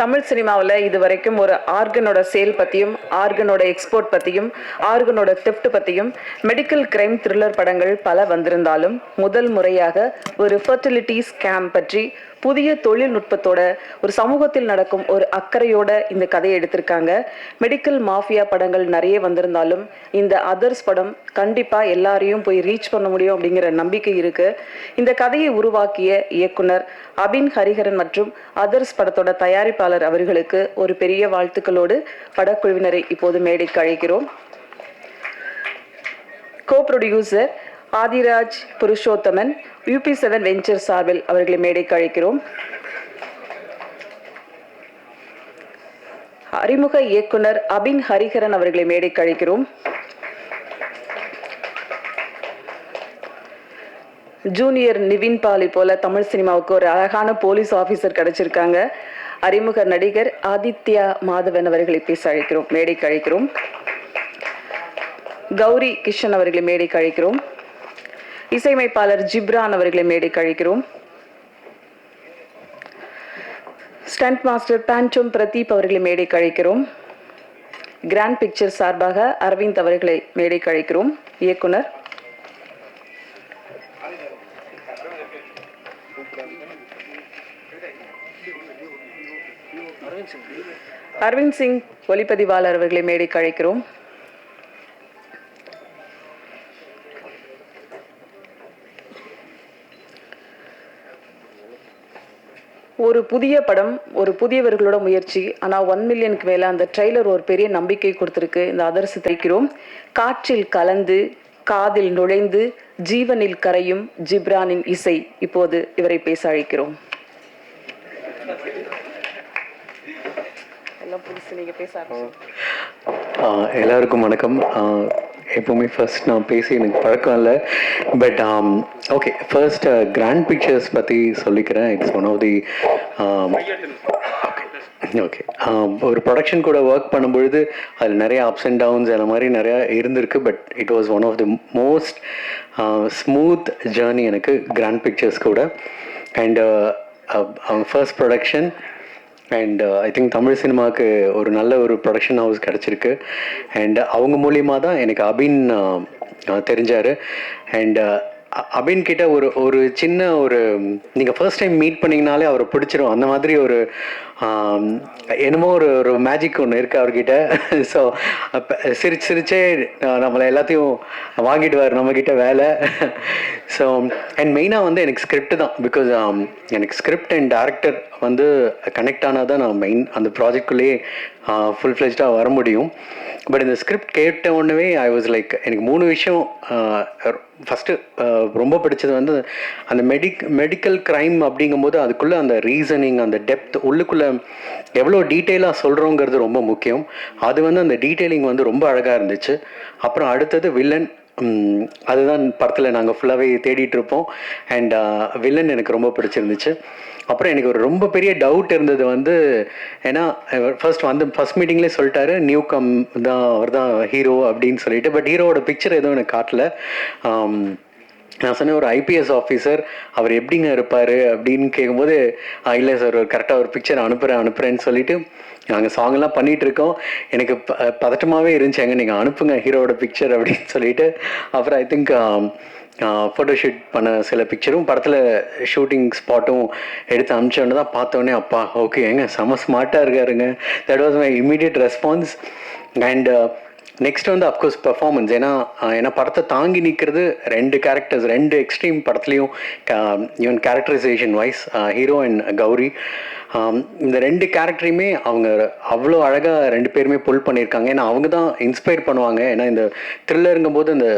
தமிழ் சினிமாவில் இது வரைக்கும் ஒரு ஆர்கனோட சேல் பற்றியும் ஆர்கனோட எக்ஸ்போர்ட் பற்றியும் ஆர்கனோட தெஃப்ட் பற்றியும் மெடிக்கல் கிரைம் த்ரில்லர் படங்கள் பல வந்திருந்தாலும் முதல் முறையாக ஒரு ஃபர்டிலிட்டி ஸ்கேம் பற்றி புதிய தொழில்நுட்பத்தோட ஒரு சமூகத்தில் நடக்கும் ஒரு அக்கறையோட இந்த கதையை எடுத்திருக்காங்க. மெடிக்கல் மாஃபியா படங்கள் நிறைய வந்திருந்தாலும் இந்த அதர்ஸ் படம் கண்டிப்பாக எல்லாரையும் போய் ரீச் பண்ண முடியும் அப்படிங்கிற நம்பிக்கை இருக்கு. இந்த கதையை உருவாக்கிய இயக்குனர் அபின் ஹரிஹரன் மற்றும் அதர்ஸ் படத்தோட தயாரிப்பாளர் அவர்களுக்கு ஒரு பெரிய வாழ்த்துக்களோடு படக்குழுவினரை இப்போது மேடைக்கு அழைக்கிறோம். Co producer Adhiraj Purushothaman UP7 venture சார்பில் அவர்களை மேடைக்கு அழைக்கிறோம். அறிமுக இயக்குனர் அபின் ஹரிஹரன் அவர்களை மேடைக்கு அழைக்கிறோம். ஜூனியர் நிவின் பாலி போல தமிழ் சினிமாவுக்கு ஒரு அழகான போலீஸ் ஆபீசர் கிடைச்சிருக்காங்க. அறிமுக நடிகர் ஆதித்யா மாதவன் அவர்களை பேச அழைக்கிறோம், மேடைக்கு அழைக்கிறோம். கௌரி கிஷன் அவர்களை மேடைக்கு அழைக்கிறோம். இசையமைப்பாளர் ஜிப்ரான் அவர்களை மேடைக்கு அழைக்கிறோம். ஸ்டண்ட் மாஸ்டர் பேன்டோம் பிரதீப் அவர்களை மேடைக்கு அழைக்கிறோம். கிராண்ட் பிக்சர் சார்பாக அரவிந்த் அவர்களை மேடைக்கு அழைக்கிறோம். இயக்குனர் அரவிந்த் சிங், ஒளிப்பதிவாளர் அவர்களை மேடைக்கு அழைக்கிறோம். ஒரு புதிய படம், ஒரு புதியவர்களோட முயற்சி. ஆனால் 1 மில்லியனுக்கு மேலே அந்த ட்ரெய்லர் ஒரு பெரிய நம்பிக்கை கொடுத்துருக்கு. இந்த அதர்ஸ் தைக்கிறோம். காற்றில் கலந்து காதில் நுழைந்து ஜீவனில் கரையும் ஜிப்ரானின் இசை. இப்போது இவரை பேச அழைக்கிறோம். எல்லாம் புதுசு, நீங்க பேச எல்லாருக்கும் வணக்கம். எப்போவுமே ஃபர்ஸ்ட் நான் பேசி எனக்கு பழக்கம் இல்லை, but okay, first Grand Pictures பற்றி சொல்லிக்கிறேன். It's one of the okay ஒரு ப்ரொடக்ஷன் கூட ஒர்க் பண்ணும்பொழுது அதில் நிறைய அப்ஸ் அண்ட் டவுன்ஸ் அந்த மாதிரி நிறையா இருந்திருக்கு. But it was one of the most smooth journey எனக்கு கிராண்ட் பிக்சர்ஸ் கூட. And first production and I think Tamil சினிமாவுக்கு ஒரு நல்ல ஒரு ப்ரொடக்ஷன் ஹவுஸ் கிடச்சிருக்கு. அண்ட் அவங்க மூலியமாக தான் எனக்கு அபின் தெரிஞ்சார். அண்ட் அபின் கிட்ட ஒரு சின்ன ஒரு நீங்கள் ஃபர்ஸ்ட் டைம் மீட் பண்ணிங்கனாலே அவரை பிடிச்சிரும். அந்த மாதிரி ஒரு என்னமோ ஒரு மேஜிக் ஒன்று இருக்குது அவர்கிட்ட. ஸோ சிரிச்சே நம்மளை எல்லாத்தையும் வாங்கிடுவார் நம்மக்கிட்ட வேலை. ஸோ அண்ட் மெயினாக வந்து எனக்கு ஸ்கிரிப்ட் தான். பிகாஸ் எனக்கு ஸ்கிரிப்ட் அண்ட் டேரக்டர் வந்து கனெக்ட் ஆனால் தான் நான் மெயின் அந்த ப்ராஜெக்ட்குள்ளேயே ஃபுல் ஃப்ளெஜ்டாக வர முடியும். பட் இந்த ஸ்கிரிப்ட் கேட்ட உடனே ஐ வாஸ் லைக், எனக்கு 3 விஷயம். ஃபஸ்ட்டு ரொம்ப பிடிச்சது வந்து அந்த மெடிக்கல் க்ரைம் அப்படிங்கும்போது அதுக்குள்ளே அந்த ரீசனிங், அந்த டெப்த், உள்ளுக்குள்ளே எவ்வளோ டீட்டெயிலாக சொல்கிறோங்கிறது ரொம்ப முக்கியம். அது வந்து அந்த டீட்டெயிலிங் வந்து ரொம்ப அழகாக இருந்துச்சு. அப்புறம் அடுத்தது வில்லன். அதுதான் படத்தில் நாங்கள் ஃபுல்லாகவே தேடிட்டு இருப்போம். அண்ட் வில்லன் எனக்கு ரொம்ப பிடிச்சிருந்துச்சு. அப்புறம் எனக்கு ஒரு ரொம்ப பெரிய டவுட் இருந்தது வந்து, ஏன்னா ஃபர்ஸ்ட் மீட்டிங்லேயே சொல்லிட்டாரு நியூ கம் தான், அவர் தான் ஹீரோ அப்படின்னு சொல்லிட்டு. பட் ஹீரோவோட பிக்சர் எதுவும் எனக்கு காட்டல. நான் சொன்னேன் ஒரு IPS ஆஃபீஸர், அவர் எப்படிங்க இருப்பார் அப்படின்னு கேட்கும்போது, இல்லை சார் கரெக்டாக ஒரு பிக்சர் அனுப்புகிறேன்னு சொல்லிட்டு நாங்கள் சாங்கெல்லாம் பண்ணிகிட்ருக்கோம். எனக்கு பதட்டமாகவே இருந்துச்சு, எங்கே நீங்கள் அனுப்புங்க ஹீரோவோட பிக்சர் அப்படின்னு சொல்லிட்டு. அப்புறம் ஐ திங்க் ஃபோட்டோஷூட் பண்ண சில பிக்சரும் படத்தில் ஷூட்டிங் ஸ்பாட்டும் எடுத்து அனுப்பிச்சோன்னு தான் பார்த்தோன்னே, அப்பா ஓகே ஏங்க செம்ம ஸ்மார்ட்டாக இருக்காருங்க. That was my immediate response. And next வந்து அஃப்கோர்ஸ் பெர்ஃபார்மன்ஸ். ஏன்னா படத்தை தாங்கி நிற்கிறது 2 கேரக்டர்ஸ், 2 எக்ஸ்ட்ரீம் படத்துலையும். Even characterisation wise hero and Gowri, இந்த 2 கேரக்டரையுமே அவங்க அவ்வளோ அழகாக 2 பேருமே புல் பண்ணியிருக்காங்க. ஏன்னா அவங்க தான் இன்ஸ்பயர் பண்ணுவாங்க. ஏன்னா இந்த த்ரில்லருங்கும் போது அந்த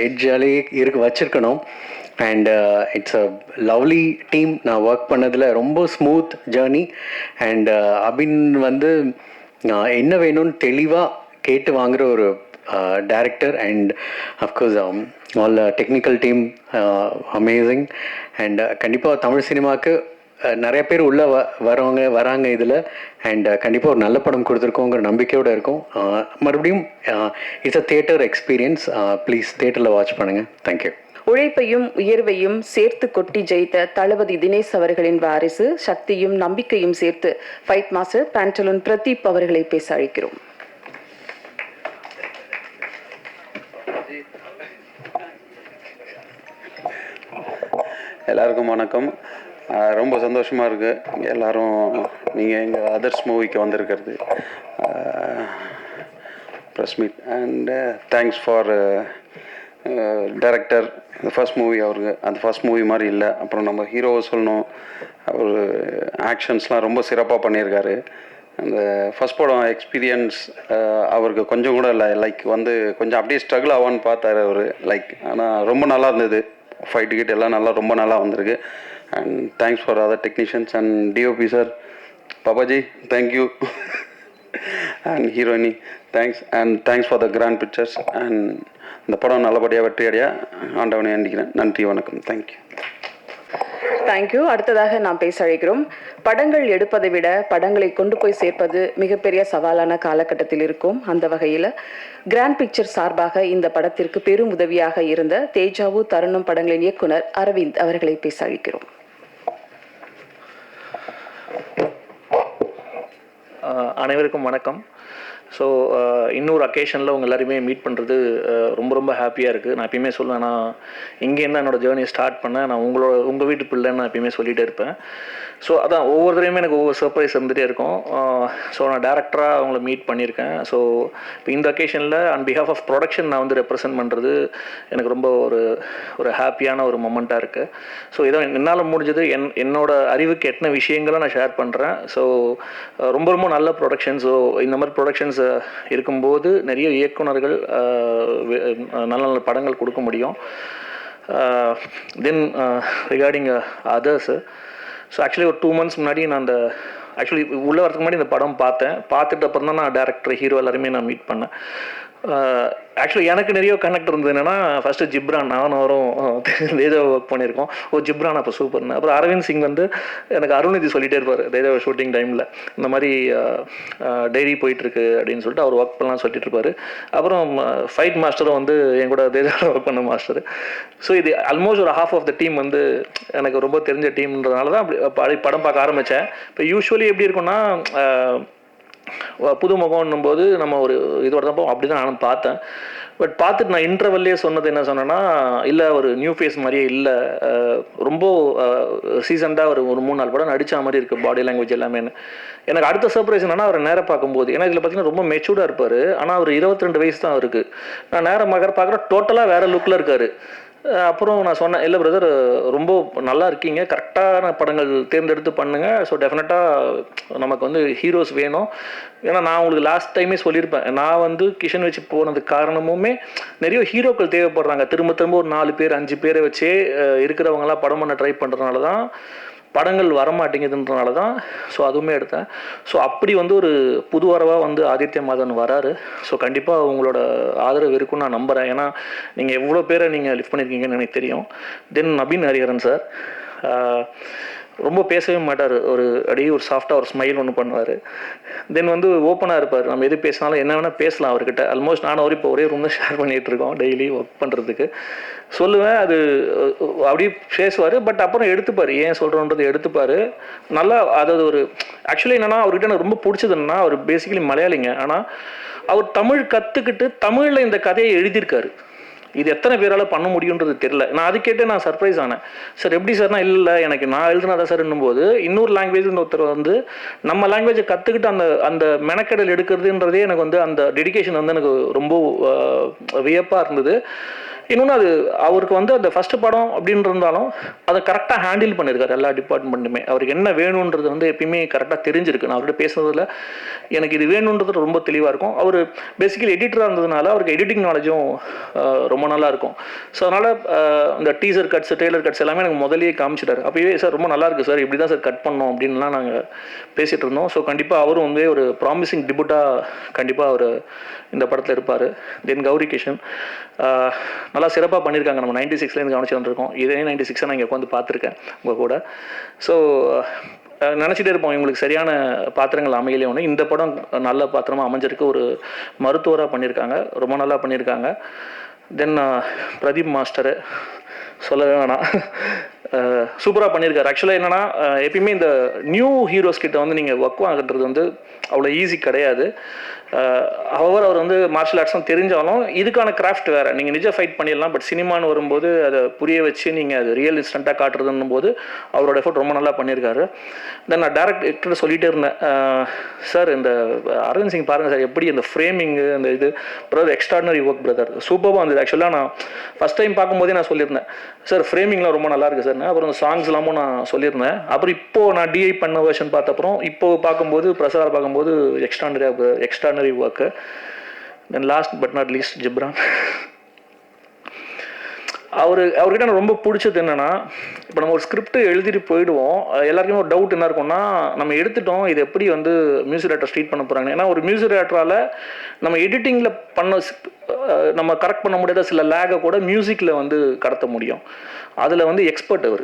எட்ஜாலே வச்சுருக்கணும். And it's a lovely team. நான் ஒர்க் பண்ணதில் ரொம்ப ஸ்மூத் ஜேர்னி. அண்ட் அபின் வந்து என்ன வேணும்னு தெளிவாக கேட்டு வாங்குகிற ஒரு director. And of course all technical team amazing. And கண்டிப்பாக தமிழ் சினிமாவுக்கு நிறைய பேர் உள்ளே வராங்க இதில். அண்ட் கண்டிப்பாக ஒரு நல்ல படம் கொடுத்துருக்கோங்கிற நம்பிக்கையோடு இருக்கும். மறுபடியும் it's a theatre experience. Please தியேட்டரில் வாட்ச் பண்ணுங்கள். தேங்க்யூ. உழைப்பையும் உயர்வையும் சேர்த்து கொட்டி ஜெயித்த தளபதி தினேஷ் அவர்களின் வாரிசு சக்தியும் நம்பிக்கையும் சேர்த்து ஃபைட் மாஸ்டர் பேண்டலூன் பிரதீப் அவர்களை பேச அழைக்கிறோம். எல்லாருக்கும் வணக்கம். ரொம்ப சந்தோஷமாக இருக்குது எல்லோரும் நீங்கள் எங்கள் அதர்ஸ் மூவிக்கு வந்திருக்கிறது. Press meet and thanks for director. First movie அவருக்கு அந்த ஃபர்ஸ்ட் மூவி மாதிரி இல்லை. அப்புறம் நம்ம ஹீரோவை சொல்லணும், அவர் ஆக்ஷன்ஸ்லாம் ரொம்ப சிறப்பாக பண்ணியிருக்காரு. அந்த ஃபஸ்ட் படம் எக்ஸ்பீரியன்ஸ் அவருக்கு கொஞ்சம் கூட இல்லை. லைக் வந்து கொஞ்சம் அப்படியே ஸ்ட்ரகிள் ஆவான்னு பார்த்தாரு அவர். லைக் ஆனால் ரொம்ப நல்லா இருந்தது. ஃபைட் டிக்கெட் எல்லாம் ரொம்ப நல்லா வந்திருக்கு. And thanks for other technicians and DOP sir, Babaji thank you, and ஹீரோயினி thanks, and thanks for the Grand Pictures. And இந்த படம் நல்லபடியாக வெற்றியடைய ஆண்டவனை வேண்டிக்கிறேன். நன்றி, வணக்கம், தேங்க்யூ. தேங்க்யூ. அடுத்ததாக நாம் பேச அழைக்கிறோம். படங்கள் எடுப்பதை விட படங்களை கொண்டு போய் சேர்ப்பது மிகப்பெரிய சவாலான காலகட்டத்தில் இருக்கும். அந்த வகையில் கிராண்ட் பிக்சர் சார்பாக இந்த படத்திற்கு பெரும் உதவியாக இருந்த தேஜாவு தருணம் படங்களின் இயக்குனர் அரவிந்த் அவர்களை பேச அழைக்கிறோம். அனைவருக்கும் வணக்கம். ஸோ இன்னொரு அக்கேஷனில் உங்கள் எல்லாருமே மீட் பண்ணுறது ரொம்ப ஹாப்பியாக இருக்குது. நான் எப்பயுமே சொல்லுவேன், நான் இங்கேருந்து என்னோடய ஜேர்னியை ஸ்டார்ட் பண்ணேன். நான் உங்கள் வீட்டு பிள்ளைன்னு நான் எப்பயுமே சொல்லிகிட்டே இருப்பேன். ஸோ அதான் ஒவ்வொரு தடவையுமே எனக்கு ஒவ்வொரு சர்ப்ரைஸ் இருந்துகிட்டே இருக்கும். ஸோ நான் டேரக்டராக அவங்கள மீட் பண்ணியிருக்கேன். ஸோ இப்போ இந்த அக்கேஷனில் ஆன் பிஹாஃப் ஆஃப் ப்ரொடக்ஷன் நான் வந்து ரெப்ரசென்ட் பண்ணுறது எனக்கு ரொம்ப ஒரு ஹாப்பியான ஒரு மொமெண்ட்டாக இருக்குது. ஸோ இதை என்னால் முடிஞ்சது என்னோட அறிவுக்கு எத்தனை விஷயங்களை நான் ஷேர் பண்ணுறேன். ஸோ ரொம்ப நல்ல ப்ரொடக்ஷன். ஸோ இந்த மாதிரி ப்ரொடக்ஷன்ஸ் இருக்கும்போது நிறைய இயக்குனர்கள் நல்ல நல்ல படங்கள் கொடுக்க முடியும். தென் ரிகார்டிங் அதர்ஸ், ஸோ ஆக்சுவலி ஒரு 2 months முன்னாடி நான் உள்ளே வரதுக்கு முன்னாடி இந்த படம் பார்த்துட்டு அப்புறம் தான் நான் டேரக்டர், ஹீரோ எல்லாருமே நான் மீட் பண்ணேன். ஆக்சுவலி எனக்கு நிறைய கனெக்ட் இருந்தது. என்னென்னா ஃபஸ்ட்டு ஜிப்ரான், நானும் வரும் தேஜாவை ஒர்க் பண்ணியிருக்கோம். ஜிப்ரான் அப்போ சூப்பர்னு. அப்புறம் அரவிந்த் சிங் வந்து எனக்கு அருள்நிதி சொல்லிகிட்டே இருப்பார் தேஜாவை ஷூட்டிங் டைமில், இந்த மாதிரி டைரி போயிட்டுருக்கு அப்படின்னு சொல்லிட்டு அவர் ஒர்க் பண்ணலாம் சொல்லிட்டு இருப்பார். அப்புறம் ஃபைட் மாஸ்டரும் வந்து என் கூட தேஜாவில் ஒர்க் பண்ண மாஸ்டர். ஸோ இது ஆல்மோஸ்ட் ஒரு ஹாஃப் ஆஃப் த டீம் வந்து எனக்கு ரொம்ப தெரிஞ்ச டீம்ன்றதுனால தான் அப்படி படம் பார்க்க ஆரம்பித்தேன். இப்போ யூஸ்வலி எப்படி இருக்குன்னா, புது முகம்னும் போது நம்ம ஒரு இதோட தான் அப்படி தான் நானும் பார்த்தேன். பட் பார்த்துட்டு நான் இன்டர்வல்லே சொன்னது என்ன சொன்னேன்னா, இல்லை ஒரு நியூ ஃபேஸ் மாதிரியே இல்லை, ரொம்ப சீசன்டாக ஒரு 3-4 படம் நடித்த மாதிரி இருக்குது பாடி லாங்குவேஜ் எல்லாமே. எனக்கு அடுத்த சர்ப்ரைஸ் என்னன்னா, அவர் நேராக பார்க்கும்போது, ஏன்னா இதில் பார்த்தீங்கன்னா ரொம்ப மெச்சூர்டாக இருப்பார். ஆனால் அவர் 22 வயசு தான் இருக்குது. நான் நேரம் பார்க்குறேன் டோட்டலாக வேறு லுக்கில் இருக்கார். அப்புறம் நான் சொன்னேன், இல்லை பிரதர் ரொம்ப நல்லா இருக்கீங்க, கரெக்டான படங்கள் தேர்ந்தெடுத்து பண்ணுங்கள். ஸோ டெஃபினட்டாக நமக்கு வந்து ஹீரோஸ் வேணும். ஏன்னா நான் உங்களுக்கு லாஸ்ட் டைமே சொல்லியிருப்பேன், நான் வந்து கிஷன் வச்சு போனதுக்கு காரணமுமே நிறைய ஹீரோக்கள் தேவைப்படுறாங்க. திரும்ப ஒரு 4 பேர் 5 பேரை வச்சே இருக்கிறவங்களாம் படம் பண்ண ட்ரை பண்ணுறதுனால தான் படங்கள் வரமாட்டேங்குதுன்றனால தான். ஸோ அதுவுமே எடுத்தேன். ஸோ அப்படி வந்து ஒரு புது வரவாக வந்து ஆதித்ய மாதன் வராரு. ஸோ கண்டிப்பாக உங்களோட ஆதரவு இருக்குன்னு நான் நம்புகிறேன். ஏன்னா நீங்கள் எவ்வளோ பேரை நீங்கள் லிஃப்ட் பண்ணியிருக்கீங்கன்னு எனக்கு தெரியும். தென் நபீன் ஹரிஹரன் சார் ரொம்ப பேசவே மாட்டார். அப்படியே ஒரு சாஃப்டாக ஒரு ஸ்மைல் ஒன்று பண்ணுவார். தென் வந்து ஓப்பனாக இருப்பார். நம்ம எது பேசினாலும் என்ன வேணால் பேசலாம் அவர்கிட்ட. ஆல்மோஸ்ட் நானும் இப்போ ஒரே ரூம் தான் ஷேர் பண்ணிகிட்டு இருக்கோம் டெய்லி ஒர்க் பண்ணுறதுக்கு. சொல்லுவேன், அது அப்படியே பேசுவார். பட் அப்புறம் எடுத்துப்பார், ஏன் சொல்கிறோன்றது எடுத்துப்பார் நல்லா. அதாவது ஒரு ஆக்சுவலி என்னென்னா, அவர்கிட்ட எனக்கு ரொம்ப பிடிச்சதுன்னா, அவர் பேசிக்கலி மலையாளிங்க. ஆனால் அவர் தமிழ் கற்றுக்கிட்டு தமிழில் இந்த கதையை எழுதியிருக்காரு. இது எத்தனை பேரால் பண்ண முடியுன்றது தெரியல. நான் அது கேட்டு நான் சர்ப்ரைஸ் ஆனேன். சார் எப்படி சார்னா, இல்லை எனக்கு நான் எழுதுனாதான் சார் என்னும்போது, இன்னொரு லாங்குவேஜ் ஒருத்தர் வந்து நம்ம லாங்குவேஜை கற்றுக்கிட்டு அந்த மெனக்கெடல் எடுக்கிறதுன்றதே எனக்கு வந்து அந்த டெடிகேஷன் வந்து எனக்கு ரொம்ப வியப்பாக இருந்தது. இன்னொன்று, அது அவருக்கு வந்து அந்த ஃபஸ்ட்டு படம் அப்படின்னு இருந்தாலும் அதை கரெக்டாக ஹேண்டில் பண்ணியிருக்காரு எல்லா டிபார்ட்மெண்ட்டுமே. அவருக்கு என்ன வேணுன்றது வந்து எப்பயுமே கரெக்டாக தெரிஞ்சிருக்கு. நான் அவர்கிட்ட பேசுனதில் எனக்கு இது வேணுன்றது ரொம்ப தெளிவாக இருக்கும். அவர் பேசிக்கலி எடிட்டராக இருந்ததுனால அவருக்கு எடிட்டிங் நாலேஜும் ரொம்ப நல்லா இருக்கும். ஸோ அதனால் இந்த டீசர் கட்ஸ், ட்ரெய்லர் கட்ஸ் எல்லாமே எனக்கு முதலே காமிச்சிட்டாரு. அப்போயே சார் ரொம்ப நல்லா இருக்குது சார், இப்படி தான் சார் கட் பண்ணோம் அப்படின்லாம் நாங்கள் பேசிகிட்டு இருந்தோம். ஸோ கண்டிப்பாக அவரும் வந்து ஒரு ப்ராமிசிங் டிபுட்டாக கண்டிப்பாக அவர் இந்த படத்தில் இருப்பார். தென் கௌரி கிஷன் நல்லா சிறப்பாக பண்ணியிருக்காங்க. நம்ம 96லேருந்து கவனிச்சு வந்துருக்கோம். இதே 96 நான் இங்கே உட்காந்து பார்த்துருக்கேன் உங்கள் கூட. ஸோ நினச்சிட்டே இருப்போம் இவங்களுக்கு சரியான பாத்திரங்கள் அமையலே ஒன்று. இந்த படம் நல்ல பாத்திரமாக அமைஞ்சிருக்கு. ஒரு மருத்துவராக பண்ணியிருக்காங்க, ரொம்ப நல்லா பண்ணியிருக்காங்க. தென் பிரதீப் மாஸ்டரு சொல்லவே வேணாம். சூப்பராக பண்ணியிருக்காரு. ஆக்சுவலாக என்னென்னா எப்பயுமே இந்த நியூ ஹீரோஸ் கிட்ட வந்து நீங்கள் ஒர்க் வாங்குறது வந்து அவ்வளோ ஈஸி கிடையாது. அவர் வந்து மார்ஷல் ஆர்ட்ஸும் தெரிஞ்சாலும் இதுக்கான கிராஃப்ட் வேறு. நீங்கள் நிஜ ஃபைட் பண்ணிடலாம், பட் சினிமான்னு வரும்போது அதை புரிய வச்சு நீங்கள் அது ரியல் இன்ஸ்டண்ட்டாக காட்டுறதுன்னும் போது அவரோட எஃபர்ட் ரொம்ப நல்லா பண்ணியிருக்காரு. தென் நான் டேரக்டர் சொல்லிகிட்டே இருந்தேன், சார் இந்த அரவிந்த் சிங் பாருங்கள் சார் எப்படி இந்த ஃப்ரேமிங்கு அந்த இது பிரதர் எக்ஸ்ட்ராடினரி ஒர்க் பிரதர் சூப்பராக வந்தது. ஆக்சுவலாக நான் ஃபஸ்ட் டைம் பார்க்கும்போதே நான் சொல்லியிருந்தேன், சார் ஃப்ரேமிங்லாம் ரொம்ப நல்லா இருக்குது சார். அப்புறம் அந்த சாங்ஸ் எல்லாமும் நான் சொல்லியிருந்தேன். அப்புறம் இப்போது நான் டிஐ பண்ண வெர்ஷன் பார்த்தப்பறம் இப்போது பார்க்கும்போது பிரசாரம் பார்க்கும்போது extraordinary work. Then last but not least Ghibran. அவர்கிட்ட எனக்கு ரொம்ப பிடிச்சது என்னென்னா, இப்போ நம்ம ஒரு ஸ்கிரிப்ட் எழுதிட்டு போயிடுவோம், எல்லாருக்குமே ஒரு டவுட் என்ன இருக்கும்னா, நம்ம எடுத்துட்டோம் இது எப்படி வந்து மியூசிக் டேரக்டர் ஸ்ட்ரீட் பண்ண போகிறாங்க. ஏன்னா ஒரு மியூசிக் டேரக்டரால் நம்ம எடிட்டிங்கில் நம்ம கரெக்ட் பண்ண முடியாத சில லேகை கூட மியூசிக்கில் வந்து கடத்த முடியும். அதில் வந்து எக்ஸ்பர்ட் அவர்.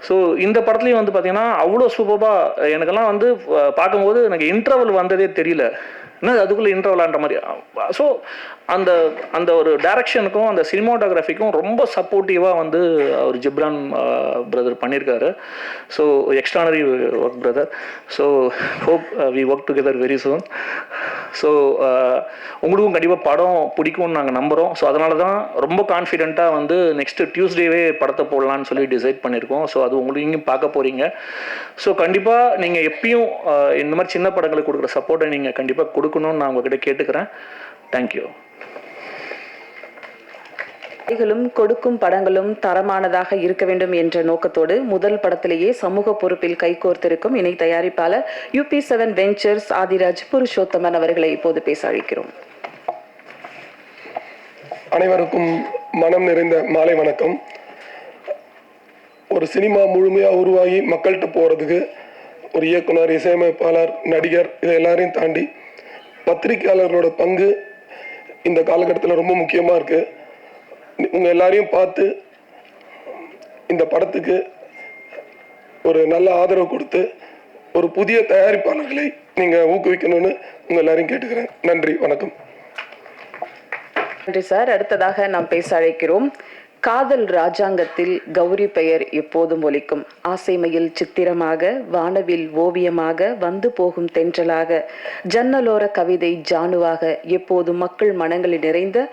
ஸோ இந்த படத்துலையும் வந்து பார்த்தீங்கன்னா அவ்வளோ சூப்பராக எனக்கெல்லாம் வந்து பார்க்கும்போது எனக்கு இன்டர்வல் வந்ததே தெரியல. என்ன அதுக்குள்ளே இன்டர்வலான்ற மாதிரி. ஸோ அந்த அந்த ஒரு டைரக்ஷனுக்கும் அந்த சினிமாட்டோகிராஃபிக்கும் ரொம்ப சப்போர்ட்டிவாக வந்து அவர் ஜிப்ரான் பிரதர் பண்ணியிருக்காரு. So extraordinary work brother. So hope we work together very soon. So உங்களுக்கும் கண்டிப்பாக படம் பிடிக்கும்னு நாங்கள் நம்புகிறோம். ஸோ அதனால தான் ரொம்ப கான்ஃபிடென்ட்டாக வந்து நெக்ஸ்ட்டு டியூஸ்டேவே படத்தை போடலான்னு சொல்லி டிசைட் பண்ணியிருக்கோம். ஸோ அது உங்களுக்கு இங்கேயும் பார்க்க போகிறீங்க. ஸோ கண்டிப்பாக நீங்கள் எப்பயும் இந்த மாதிரி சின்ன படங்களுக்கு கொடுக்குற சப்போர்ட்டை நீங்கள் கண்டிப்பாக கொடுக்கணும்னு நான் உங்ககிட்ட கேட்டுக்கிறேன். தேங்க்யூ. கொடுக்கும் படங்களும் தரமானதாக இருக்க வேண்டும் என்ற நோக்கத்தோடு முதல் படத்திலேயே சமூக பொறுப்பில் கைகோர்த்திருக்கும் இணை தயாரிப்பாளர் UP7 வெஞ்சர்ஸ் ஆதிராஜ் புருஷோத்தமன் அவர்களை இப்போது பேச அழைக்கிறோம். அனைவருக்கும் மனம் நிறைந்த மாலை வணக்கம். ஒரு சினிமா முழுமையாக உருவாகி மக்கள்கிட்ட போகிறதுக்கு ஒரு இயக்குனர், இசையமைப்பாளர், நடிகர் இதை எல்லாரையும் தாண்டி பத்திரிகையாளர்களோட பங்கு இந்த காலகட்டத்தில் ரொம்ப முக்கியமாக இருக்குது. உங்கள் எல்லாரையும் பார்த்து இந்த படத்துக்கு ஒரு நல்ல ஆதரவு கொடுத்து ஒரு புதிய தயாரிப்பாளர்களை நீங்கள் ஊக்குவிக்கணும்னு உங்கள் எல்லாரையும் கேட்டுக்கிறேன். நன்றி, வணக்கம். நன்றி சார். அடுத்ததாக நாம் பேச அழைக்கிறோம். காதல் ராஜாங்கத்தில் கௌரி பெயர் எப்போதும் ஒலிக்கும். ஆசைமையில் சித்திரமாக, வானவில் ஓவியமாக, வந்து போகும் தென்றலாக, ஜன்னலோர கவிதை ஜானுவாக, எப்போதும் மக்கள் மனங்களில் நிறைந்த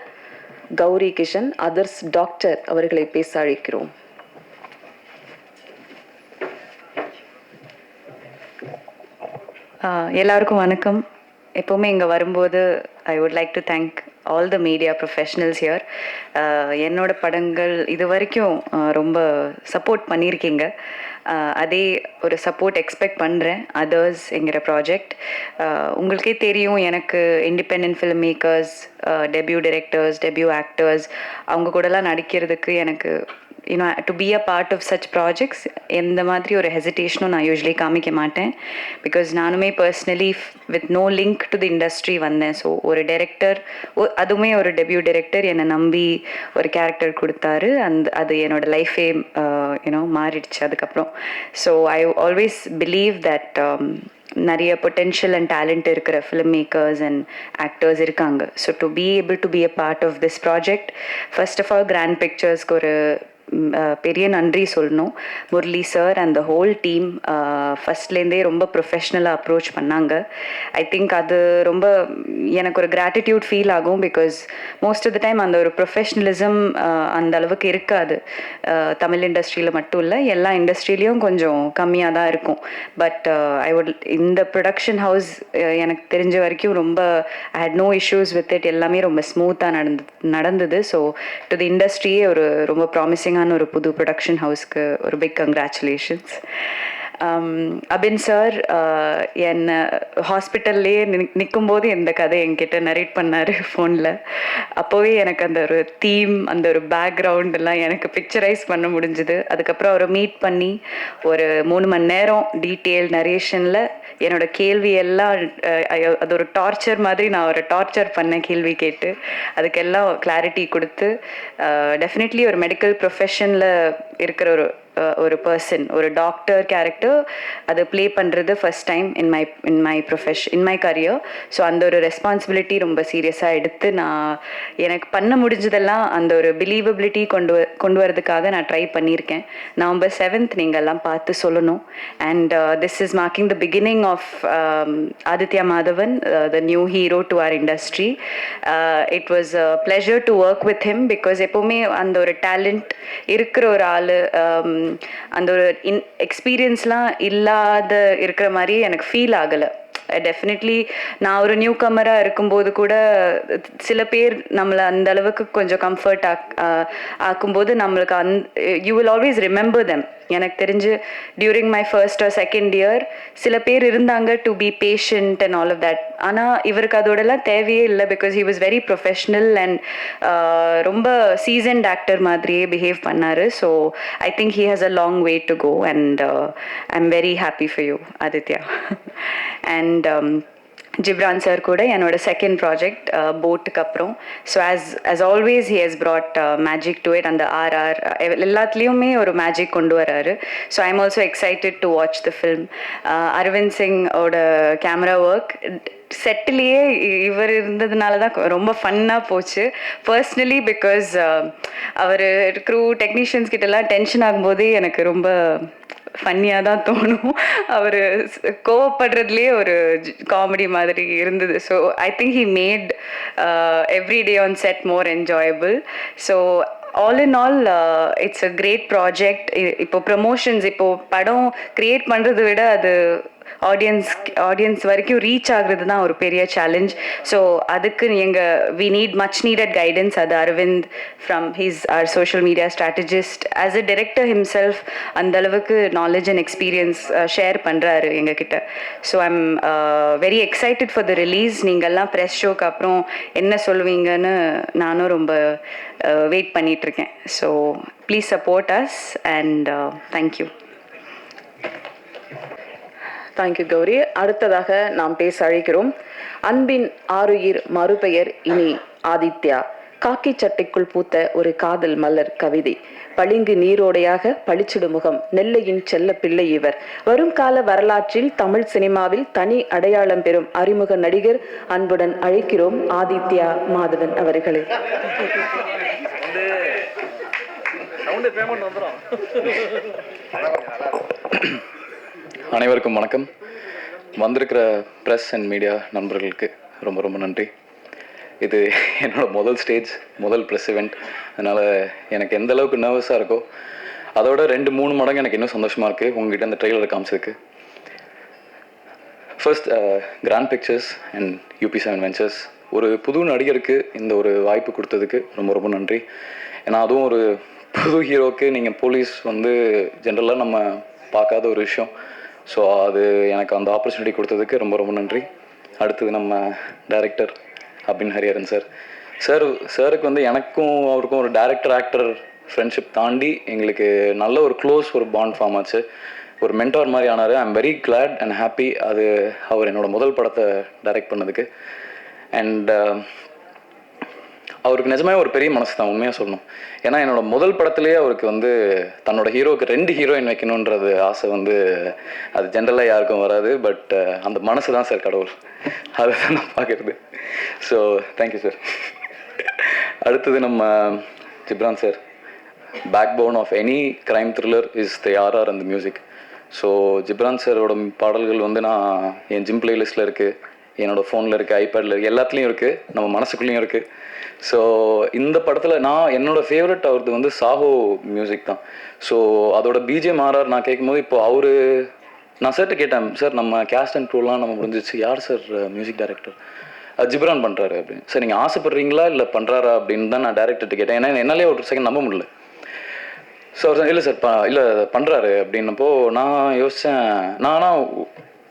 கௌரி கிஷன் அதர்ஸ் டாக்டர் அவர்களை பேச அழைக்கிறோம். எல்லாருக்கும் வணக்கம். எப்போவுமே இங்கே வரும்போது I would like to thank all the media professionals here. என்னோட படங்கள் இது வரைக்கும் ரொம்ப சப்போர்ட் பண்ணியிருக்கீங்க. அதே ஒரு சப்போர்ட் எக்ஸ்பெக்ட் பண்ணுறேன் அதர்ஸ் என்கிற ப்ராஜெக்ட். உங்களுக்கே தெரியும், எனக்கு independent film makers, debut directors, debut actors அவங்க கூடலாம் நடிக்கிறதுக்கு எனக்கு to be a part of such projects எந்த மாதிரி ஒரு ஹெசிடேஷனும் நான் யூஸ்வலி காமிக்க மாட்டேன். பிகாஸ் நானுமே personally with no link to the industry வந்தேன். ஸோ ஒரு டைரக்டர், அதுவுமே ஒரு டெபியூ டைரக்டர் என்னை நம்பி ஒரு கேரக்டர் கொடுத்தாரு. அது என்னோட லைஃபே மாறிடுச்சு அதுக்கப்புறம். So I always believe that நிறைய பொட்டென்ஷியல் அண்ட் டேலண்ட் இருக்கிற ஃபிலிம் மேக்கர்ஸ் அண்ட் ஆக்டர்ஸ் இருக்காங்க. So to be able to be a part of this project, first of all Grand பிக்சர்ஸ்க்கு ஒரு பெரிய நன்றி சொல்லணும். Murali sir and the whole team ஃபஸ்ட்லேருந்தே ரொம்ப ப்ரொஃபஷ்னலாக அப்ரோச் பண்ணாங்க. ஐ திங்க் அது ரொம்ப எனக்கு ஒரு கிராட்டிடியூட் ஃபீல் ஆகும். Because most of the time அந்த ஒரு ப்ரொஃபஷ்னலிசம் அந்த அளவுக்கு இருக்காது. தமிழ் இண்டஸ்ட்ரியில் மட்டும் இல்லை, எல்லா இண்டஸ்ட்ரியிலையும் கொஞ்சம் கம்மியாக தான் இருக்கும். பட் இந்த ப்ரொடக்ஷன் ஹவுஸ் எனக்கு தெரிஞ்ச வரைக்கும் ரொம்ப I had no issues with it. எல்லாமே ரொம்ப ஸ்மூத்தாக நடந்தது. ஸோ டு தி இண்டஸ்ட்ரியே ஒரு ரொம்ப ப்ராமிசிங்கான ஒரு புது ப்ரொடக்ஷன் ஹவுஸ்க்கு ஒரு பிக் கங்க்ராச்சுலேஷன்ஸ். அபின் சார் என்னை ஹாஸ்பிட்டல்லையே நிற்கும்போது இந்த கதை என்கிட்ட நரேட் பண்ணார் ஃபோனில். அப்போவே எனக்கு அந்த ஒரு தீம், அந்த ஒரு பேக்ரவுண்ட் எல்லாம் எனக்கு பிக்சரைஸ் பண்ண முடிஞ்சுது. அதுக்கப்புறம் அவரை மீட் பண்ணி ஒரு 3 மணி நேரம் டீட்டெயில் நரேஷனில் என்னோட கேள்வி எல்லாம் அது ஒரு டார்ச்சர் மாதிரி நான் அவரை டார்ச்சர் பண்ண கேள்வி கேட்டு அதுக்கெல்லாம் கிளாரிட்டி கொடுத்து, டெஃபினெட்லி ஒரு மெடிக்கல் ப்ரொஃபஷனில் இருக்கிற ஒரு ஒரு பர்சன், ஒரு டாக்டர் கேரக்டர் அதை ப்ளே பண்ணுறது first time in my career. So அந்த ஒரு ரெஸ்பான்சிபிலிட்டி ரொம்ப சீரியஸாக எடுத்து நான் எனக்கு பண்ண முடிஞ்சதெல்லாம் அந்த ஒரு பிலீவபிலிட்டி கொண்டு வரதுக்காக நான் ட்ரை பண்ணியிருக்கேன். நவம்பர் 7th நீங்கள் எல்லாம் பார்த்து சொல்லணும். And this is marking the beginning of Aditya Madhavan, the new hero to our industry. It was a pleasure to work with him because எப்போவுமே அந்த ஒரு டேலண்ட் இருக்கிற ஒரு ஆள், அந்த ஒரு எக்ஸ்பீரியன்ஸ்லாம் இல்லாத இருக்கிற மாதிரி எனக்கு ஃபீல் ஆகலை. டெஃபினெட்லி நான் ஒரு நியூ கமராக இருக்கும்போது கூட சில பேர் நம்மளை அந்த அளவுக்கு கொஞ்சம் கம்ஃபர்ட் ஆக்கும்போது நம்மளுக்கு you will always remember them. எனக்கு தெரிஞ்சு during my first or second year சில பேர் இருந்தாங்க to be patient and all of that. ஆனால் இவருக்கு அதோடலாம் தேவையே இல்லை because he was very professional and ரொம்ப சீசன்ட் ஆக்டர் மாதிரியே பிஹேவ் பண்ணார். So I think he has a long way to go and I am very happy for you Aditya. அண்ட் Ghibran sir கூட என்னோட செகண்ட் ப்ராஜெக்ட் போட்டுக்கு அப்புறம். So as always he has brought magic to it. அந்த RR எல்லாத்துலேயுமே ஒரு magic கொண்டு வராரு. So I am also excited to watch the film. Aravind சிங்கோட கேமரா ஒர்க் செட்டிலேயே இவர் இருந்ததுனால தான் ரொம்ப ஃபன்னாக போச்சு. பர்ஸ்னலி பிகாஸ் அவர் க்ரூ டெக்னீஷியன்ஸ் கிட்டலாம் டென்ஷன் ஆகும்போதே எனக்கு ரொம்ப ஃபன்னியாக தான் தோணும். அவர் கோவப்படுறதுலேயே ஒரு காமெடி மாதிரி இருந்தது. So I think he made every day on set more enjoyable. So all in all it's a great project. இப்போ ப்ரமோஷன்ஸ், இப்போது படம் க்ரியேட் பண்ணுறதை விட அது ஆடியன்ஸ் வரைக்கும் ரீச் ஆகுறது தான் ஒரு பெரிய சேலஞ்ச். ஸோ அதுக்கு we need much needed guidance. அது Aravind from our social media strategist as a director himself அந்த அளவுக்கு நாலேஜ் அண்ட் எக்ஸ்பீரியன்ஸ் ஷேர் பண்ணுறாரு எங்ககிட்ட. So I am very excited for the release. நீங்கள்லாம் ப்ரெஸ் ஷோக்கு அப்புறம் என்ன சொல்லுவீங்கன்னு நானும் ரொம்ப வெயிட் பண்ணிகிட்ருக்கேன். So please support us and thank you. Thank you Gowri. அடுத்ததாக நாம் பேச அழைக்கிறோம் அன்பின் ஆருயிர் மறுபெயர் இனி ஆதித்யா. காக்கி சட்டைக்குள் பூத்த ஒரு காதல் மலர் கவிதை, பளிங்கு நீரோடையாக பளிச்சிடும் முகம், நெல்லையின் செல்ல பிள்ளை இவர். வரும் கால வரலாற்றில் தமிழ் சினிமாவில் தனி அடையாளம் பெறும் அறிமுக நடிகர். அன்புடன் அழைக்கிறோம் ஆதித்யா மாதவன் அவர்களே. அனைவருக்கும் வணக்கம். வந்திருக்கிற ப்ரெஸ் அண்ட் மீடியா நண்பர்களுக்கு ரொம்ப ரொம்ப நன்றி. இது என்னோட முதல் ப்ரெஸ் இவெண்ட். அதனால் எனக்கு எந்த அளவுக்கு நர்வஸாக இருக்கோ அதோட 2-3 மடங்கு எனக்கு இன்னும் சந்தோஷமாக இருக்குது உங்ககிட்ட அந்த ட்ரெய்லரை காமிச்சதுக்கு. First Grand Pictures and UP7 ventures ஒரு புது நடிகருக்கு இந்த ஒரு வாய்ப்பு கொடுத்ததுக்கு ரொம்ப ரொம்ப நன்றி. ஏன்னா அதுவும் ஒரு புது ஹீரோக்கு நீங்கள் போலீஸ் ஜென்ரலாக நம்ம பார்க்காத ஒரு விஷயம். ஸோ அது எனக்கு அந்த ஆப்பர்ச்சுனிட்டி கொடுத்ததுக்கு ரொம்ப ரொம்ப நன்றி. அடுத்தது நம்ம டைரக்டர் அபின் ஹரிஹரன் சாருக்கு எனக்கும் அவருக்கும் ஒரு டைரக்டர் ஆக்டர் ஃப்ரெண்ட்ஷிப் தாண்டி எங்களுக்கு நல்ல ஒரு க்ளோஸ் ஒரு பாண்ட் ஃபார்ம் ஆச்சு. ஒரு மென்டார் மாதிரி ஆனார். ஐ am very glad and happy அது அவர் என்னோட முதல் படத்தை டைரக்ட் பண்ணதுக்கு. அண்ட் அவருக்கு நிஜமே ஒரு பெரிய மனசு தான், உண்மையாக சொல்லணும். ஏன்னா என்னோட முதல் படத்துலேயே அவருக்கு தன்னோட ஹீரோவுக்கு 2 ஹீரோயின் வைக்கணுன்றது ஆசை அது ஜென்ரலாக யாருக்கும் வராது. பட் அந்த மனசு தான் சார் கடவுள், அதை தான் நான் பார்க்குறது. So thank you sir. அடுத்தது நம்ம Ghibran sir. Backbone of any crime thriller is the RR அந்த மியூசிக். ஸோ ஜிப்ரான் சாரோட பாடல்கள் நான் என் ஜிம் பிளேலிஸ்ட்டில் இருக்குது, என்னோடய ஃபோனில் இருக்குது, ஐபேடில் இருக்குது, எல்லாத்துலேயும் இருக்குது, நம்ம மனசுக்குள்ளேயும் இருக்குது. ஸோ இந்த படத்தில் என்னோடய ஃபேவரட் அவரது சாஹோ மியூசிக் தான். ஸோ அதோட BGM RR நான் கேட்கும்போது இப்போது நான் சார்கிட்ட கேட்டேன், சார் நம்ம கேஸ்ட் அண்ட் க்ரூலாம் நம்ம முடிஞ்சிச்சு, யார் சார் மியூசிக் டைரக்டர்? ஜிப்ரான் பண்ணுறாரு அப்படின்னு. சார் நீங்கள் ஆசைப்படுறீங்களா இல்லை பண்ணுறாரா அப்படின்னு தான் நான் டேரக்டர்கிட்ட கேட்டேன். ஏன்னா என்னாலே ஒரு செகண்ட் நம்ப முடியல. ஸோ அவர் இல்லை சார் இல்லை பண்ணுறாரு அப்படின்னப்போ நான் யோசித்தேன். ஆனால்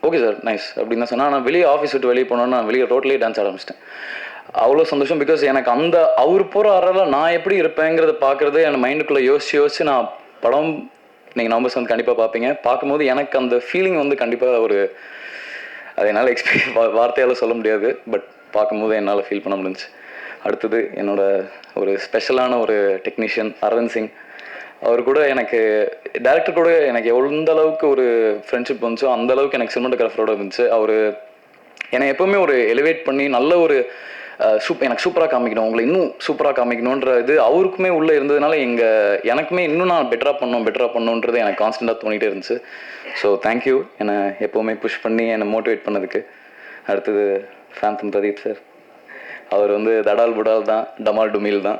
ஓகே சார் நைஸ் அப்படின்னு தான் சொன்னேன். நான் வெளியே ஆஃபீஸ் விட்டு வெளியே போனோன்னா நான் வெளியே ரோட்லேயே டான்ஸ் ஆரம்பிச்சிட்டேன். அவ்வளோ சந்தோஷம். பிகாஸ் எனக்கு அவர் போகிற ஆறால் நான் எப்படி இருப்பேங்கிறத பார்க்குறது என் மைண்டுக்குள்ளே யோசிச்சு நான் படம் நீங்கள் நம்பர்ஸ் கண்டிப்பாக பார்ப்பீங்க. பார்க்கும்போது எனக்கு அந்த ஃபீலிங் கண்டிப்பாக அது என்னால் வார்த்தையால் சொல்ல முடியாது. பட் பார்க்கும்போது என்னால் ஃபீல் பண்ண முடிஞ்சிச்சு. அடுத்தது என்னோட ஒரு ஸ்பெஷலான ஒரு டெக்னீஷியன் அரவிந்த் சிங். அவர் கூட எனக்கு டேரக்டர் கூட எனக்கு எந்த அளவுக்கு ஒரு ஃப்ரெண்ட்ஷிப் வந்துச்சோ அந்த அளவுக்கு எனக்கு சினிமாட்டோகிராஃபரோட இருந்துச்சு. அவர் என்னை எப்போவுமே ஒரு எலிவேட் பண்ணி நல்ல ஒரு எனக்கு சூப்பராக காமிக்கணும், உங்களை இன்னும் சூப்பராக காமிக்கணுன்ற இது அவருக்குமே உள்ளே இருந்ததுனால எனக்குமே இன்னும் நான் பெட்டராக பண்ணணுன்றது எனக்கு கான்ஸ்டண்ட்டாக தோணிகிட்டே இருந்துச்சு. ஸோ தேங்க்யூ என்னை எப்போவுமே புஷ் பண்ணி என்னை மோட்டிவேட் பண்ணதுக்கு. அடுத்தது ஃபேந்தம் பிரதீப் சார், அவர் தடால் புடால் தான், டமால் டுமில் தான்.